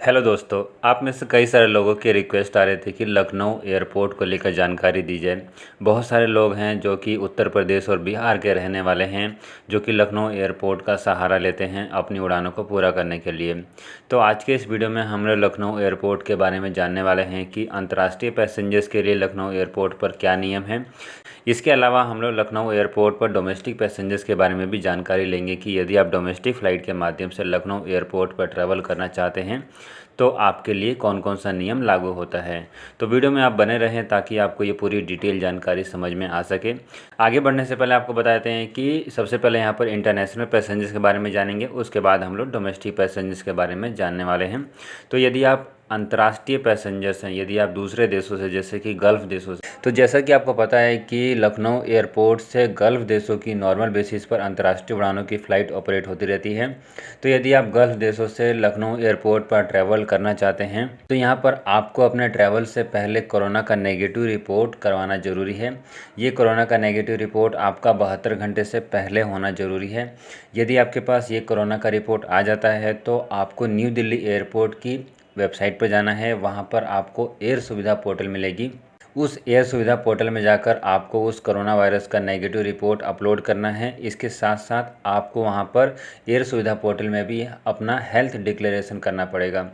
Hello दोस्तों, आप में से कई सारे लोगों की रिक्वेस्ट आ रही थी कि लखनऊ एयरपोर्ट को लेकर जानकारी दी जाए। बहुत सारे लोग हैं जो कि उत्तर प्रदेश और बिहार के रहने वाले हैं, जो कि लखनऊ एयरपोर्ट का सहारा लेते हैं अपनी उड़ानों को पूरा करने के लिए। तो आज के इस वीडियो में हम लोग लखनऊ एयरपोर्ट के बारे में जानने वाले हैं कि अंतर्राष्ट्रीय पैसेंजर्स के लिए लखनऊ एयरपोर्ट पर क्या नियम हैं। इसके अलावा हम लोग लखनऊ एयरपोर्ट पर डोमेस्टिक पैसेंजर्स के बारे में भी जानकारी लेंगे कि यदि आप डोमेस्टिक फ़्लाइट के माध्यम से लखनऊ एयरपोर्ट पर ट्रैवल करना चाहते हैं तो आपके लिए कौन कौन सा नियम लागू होता है। तो वीडियो में आप बने रहें ताकि आपको ये पूरी डिटेल जानकारी समझ में आ सके। आगे बढ़ने से पहले आपको बताते हैं कि सबसे पहले यहाँ पर इंटरनेशनल पैसेंजर्स के बारे में जानेंगे, उसके बाद हम लोग डोमेस्टिक पैसेंजर्स के बारे में जानने वाले हैं। तो यदि आप अंतर्राष्ट्रीय पैसेंजर्स हैं, यदि आप दूसरे देशों से जैसे कि गल्फ़ देशों से, तो जैसा कि आपको पता है कि लखनऊ एयरपोर्ट से गल्फ़ देशों की नॉर्मल बेसिस पर अंतर्राष्ट्रीय उड़ानों की फ़्लाइट ऑपरेट होती रहती है। तो यदि आप गल्फ़ देशों से लखनऊ एयरपोर्ट पर ट्रैवल करना चाहते हैं तो यहाँ पर आपको अपने ट्रैवल से पहले कोरोना का नेगेटिव रिपोर्ट करवाना ज़रूरी है। ये कोरोना का नेगेटिव रिपोर्ट आपका 72 घंटे से पहले होना ज़रूरी है। यदि आपके पास ये कोरोना का रिपोर्ट आ जाता है तो आपको न्यू दिल्ली एयरपोर्ट की वेबसाइट पर जाना है। वहाँ पर आपको एयर सुविधा पोर्टल मिलेगी। उस एयर सुविधा पोर्टल में जाकर आपको उस कोरोना वायरस का नेगेटिव रिपोर्ट अपलोड करना है। इसके साथ साथ आपको वहाँ पर एयर सुविधा पोर्टल में भी अपना हेल्थ डिक्लेरेशन करना पड़ेगा।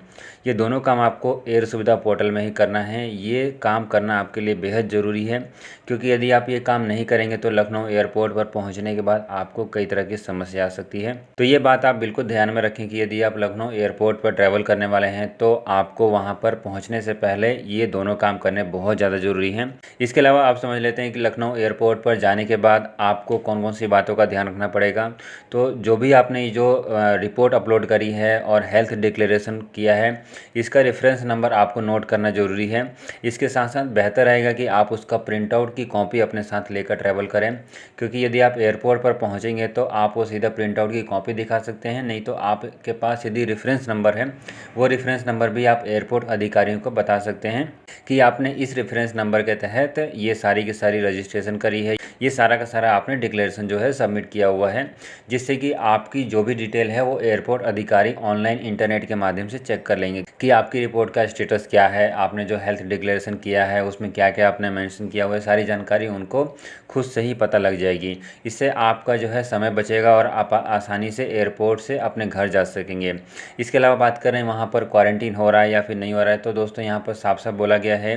ये दोनों काम आपको एयर सुविधा पोर्टल में ही करना है। ये काम करना आपके लिए बेहद ज़रूरी है, क्योंकि यदि आप ये काम नहीं करेंगे तो लखनऊ एयरपोर्ट पर पहुँचने के बाद आपको कई तरह की समस्या आ सकती है। तो ये बात आप बिल्कुल ध्यान में रखें कि यदि आप लखनऊ एयरपोर्ट पर ट्रैवल करने वाले हैं तो आपको वहाँ पर पहुँचने से पहले ये दोनों काम करने बहुत ज़्यादा ज़रूरी है। इसके अलावा आप समझ लेते हैं कि लखनऊ एयरपोर्ट पर जाने के बाद आपको कौन कौन सी बातों का ध्यान रखना पड़ेगा। तो जो भी आपने जो रिपोर्ट अपलोड करी है और हेल्थ डिक्लेरेशन किया है, इसका रेफरेंस नंबर आपको नोट करना ज़रूरी है। इसके साथ साथ बेहतर रहेगा कि आप उसका प्रिंट आउट की कॉपी अपने साथ लेकर ट्रैवल करें, क्योंकि यदि आप एयरपोर्ट पर पहुंचेंगे तो आप वो सीधा प्रिंट आउट की कॉपी दिखा सकते हैं, नहीं तो आपके पास यदि रेफरेंस नंबर है वो रेफरेंस नंबर भी आप एयरपोर्ट अधिकारियों को बता सकते हैं कि आपने इस रेफरेंस नंबर के तहत ये सारी की सारी रजिस्ट्रेशन करी है, ये सारा का सारा आपने डिक्लेरेशन जो है सबमिट किया हुआ है, जिससे कि आपकी जो भी डिटेल है वो एयरपोर्ट अधिकारी ऑनलाइन इंटरनेट के माध्यम से चेक कर लेंगे कि आपकी रिपोर्ट का स्टेटस क्या है, आपने जो हेल्थ डिक्लेरेशन किया है उसमें क्या क्या आपने मेंशन किया हुआ है, सारी जानकारी उनको खुद से ही पता लग जाएगी। इससे आपका जो है समय बचेगा और आप आसानी से एयरपोर्ट से अपने घर जा सकेंगे। इसके अलावा बात करें वहाँ पर क्वारंटीन हो रहा है या फिर नहीं हो रहा है, तो दोस्तों यहाँ पर साफ साफ बोला गया है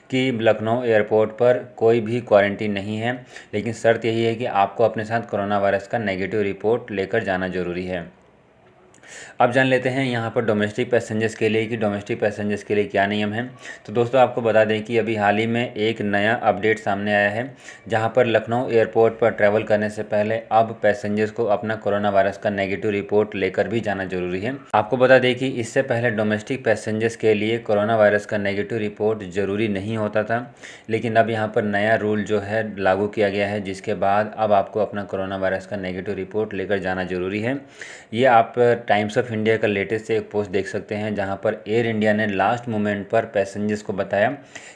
कि लखनऊ एयरपोर्ट पर कोई भी क्वारंटीन नहीं है, लेकिन शर्त यही है कि आपको अपने साथ कोरोना वायरस का नेगेटिव रिपोर्ट लेकर जाना ज़रूरी है। अब जान लेते हैं यहाँ पर डोमेस्टिक पैसेंजर्स के लिए कि डोमेस्टिक पैसेंजर्स के लिए क्या नियम है। तो दोस्तों आपको बता दें कि अभी हाल ही में एक नया अपडेट सामने आया है, जहाँ पर लखनऊ एयरपोर्ट पर ट्रैवल करने से पहले अब पैसेंजर्स को अपना कोरोना वायरस का नेगेटिव रिपोर्ट लेकर भी जाना जरूरी है। आपको बता दें कि इससे पहले डोमेस्टिक पैसेंजर्स के लिए कोरोना वायरस का नेगेटिव रिपोर्ट ज़रूरी नहीं होता था, लेकिन अब यहाँ पर नया रूल जो है लागू किया गया है, जिसके बाद अब आपको अपना कोरोना वायरस का नेगेटिव रिपोर्ट लेकर जाना ज़रूरी है। ये आप टाइम्स ऑफ इंडिया का लेटेस्ट से एक पोस्ट देख सकते हैं, जहां पर एयर इंडिया ने लास्ट मोमेंट पर पैसेंजर्स को बताया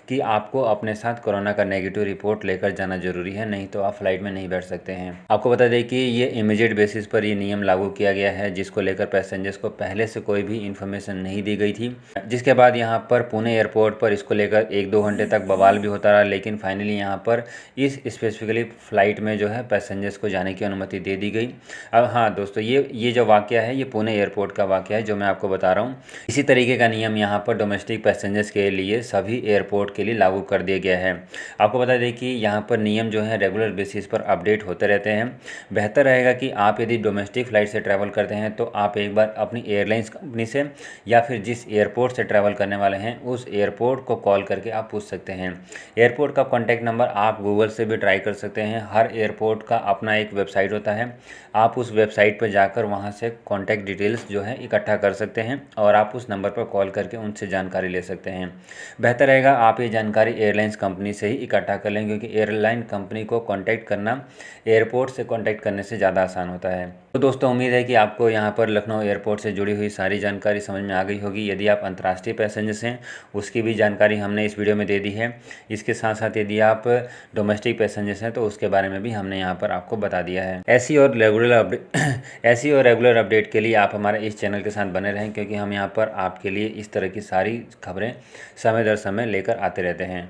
कि आपको अपने साथ कोरोना का नेगेटिव रिपोर्ट लेकर जाना जरूरी है, नहीं तो आप फ्लाइट में नहीं बैठ सकते हैं। आपको बता दें कि ये इमीडिएट बेसिस पर ये नियम लागू किया गया है, जिसको लेकर पैसेंजर्स को पहले से कोई भी इन्फॉर्मेशन नहीं दी गई थी, जिसके बाद यहाँ पर पुणे एयरपोर्ट पर इसको लेकर 1-2 घंटे तक बवाल भी होता रहा, लेकिन फाइनली यहाँ पर इस स्पेसिफिकली फ़्लाइट में जो है पैसेंजर्स को जाने की अनुमति दे दी गई। अब हाँ दोस्तों, ये जो वाक़या है ये पुणे एयरपोर्ट का वाक़या है जो मैं आपको बता रहा हूँ। इसी तरीके का नियम यहाँ पर डोमेस्टिक पैसेंजर्स के लिए सभी एयरपोर्ट के लिए लागू कर दिया गया है। आपको बता दें कि यहाँ पर नियम जो है रेगुलर बेसिस पर अपडेट होते रहते हैं। बेहतर रहेगा कि आप यदि डोमेस्टिक फ़्लाइट से ट्रैवल करते हैं तो आप एक बार अपनी एयरलाइंस कंपनी से या फिर जिस एयरपोर्ट से ट्रैवल करने वाले हैं उस एयरपोर्ट को कॉल करके आप पूछ सकते हैं। एयरपोर्ट का कॉन्टैक्ट नंबर आप गूगल से भी ट्राई कर सकते हैं। हर एयरपोर्ट का अपना एक वेबसाइट होता है, आप उस वेबसाइट पर जाकर वहाँ से कॉन्टैक्ट डिटेल्स जो है इकट्ठा कर सकते हैं और आप उस नंबर पर कॉल करके उनसे जानकारी ले सकते हैं। बेहतर रहेगा आप ये जानकारी एयरलाइंस कंपनी से ही इकट्ठा कर लें, क्योंकि एयरलाइन कंपनी को कांटेक्ट करना एयरपोर्ट से कांटेक्ट करने से ज़्यादा आसान होता है। तो दोस्तों उम्मीद है कि आपको यहाँ पर लखनऊ एयरपोर्ट से जुड़ी हुई सारी जानकारी समझ में आ गई होगी। यदि आप अंतर्राष्ट्रीय पैसेंजर्स हैं उसकी भी जानकारी हमने इस वीडियो में दे दी है। इसके साथ साथ यदि आप डोमेस्टिक पैसेंजर्स हैं तो उसके बारे में भी हमने यहाँ पर आपको बता दिया है। ऐसी और रेगुलर अपडेट के लिए आप हमारे हमारे इस चैनल के साथ बने रहें, क्योंकि हम यहाँ पर आपके लिए इस तरह की सारी खबरें समय दर समय लेकर आते रहते हैं।